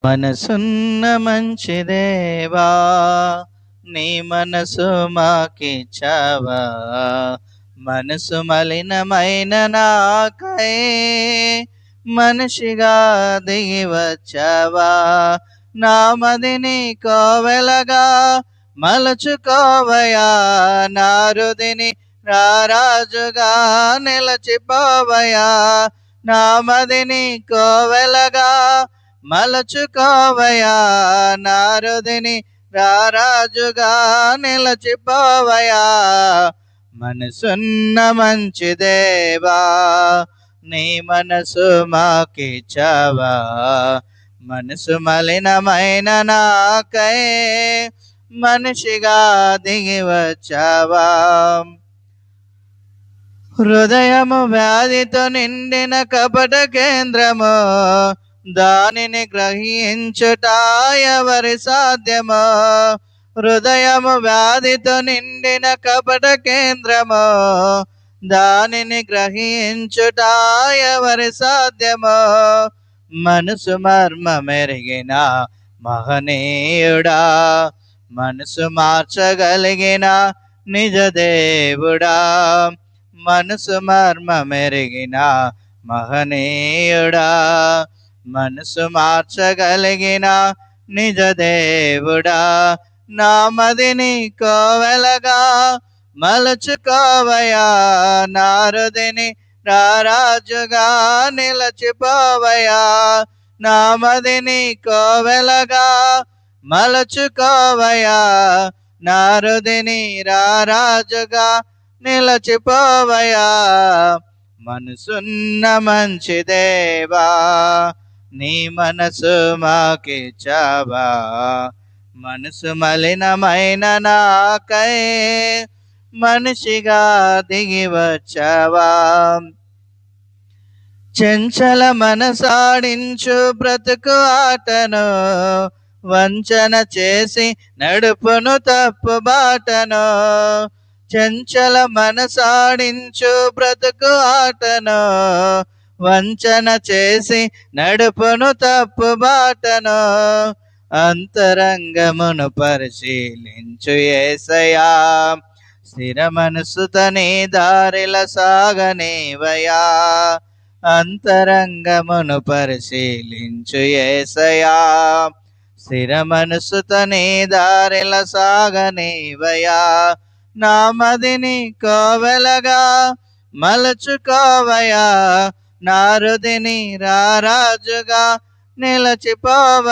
మనసున్న మంచి దేవా, నీ మనసు మాకిచ్చావా. మనసు మలినమైన నాకై మనిషిగా దిగి వచ్చావా. నా మదిని కోవెలగా మలుచుకోవయా, నా హృదిని రారాజుగా నిలచిపోవయా. నా మదిని కోవెలగా మలచుకోవయా, నా హృదిని రారాజుగా నిలచిపోవయా. మనసున్న మంచి దేవా, నీ మనసు మాకిచ్చావా. మనసు మలినమైన నాకై మనిషిగా దిగి వచ్చావా. హృదయము వ్యాధితో నిండిన కపట కేంద్రము, దానిని గ్రహించుట ఎవరి సాధ్యమో. హృదయము వ్యాధితో నిండిన కపట కేంద్రము, దానిని గ్రహించుట ఎవరి సాధ్యమో. మనసు మర్మమెరిగిన మహనీయుడా, మనసు మార్చగలిగిన నిజ దేవుడా. మనసు మర్మమెరిగిన మహనీయుడా, మనసు మార్చగలిగిన నిజ దేవుడా. నా మదిని కోవెలగా మలుచుకోవయా, నా హృదిని రారాజుగా నిలచిపోవయా. నా మదిని కోవెలగా మలుచుకోవయా, నా హృదిని రారాజుగా నిలచిపోవయా. మనసున్న మంచి దేవా, నీ మనసు మాకిచ్చావా. మనసు మలినమైన నాకై మనిషిగా దిగి వచ్చావా. చెంచల మనసాడించు బ్రతుకు ఆటను, వంచన చేసి నడుపును తప్పు బాటను. చంచల మనసాడించు బ్రతుకు ఆటను, వంచన చేసి నడుపును తప్పు బాటను. అంతరంగమును పరిశీలించు యేసయ్యా, స్థిర మనసుతో నీ దారిల సాగనివయా. అంతరంగమును పరిశీలించు యేసయ్యా, స్థిర మనసుతో నీ దారిల సాగనివయా. నా మదిని కోవెలగా మలుచుకోవయా, నా హృదిని రారాజుగా నిలచిపోవయా.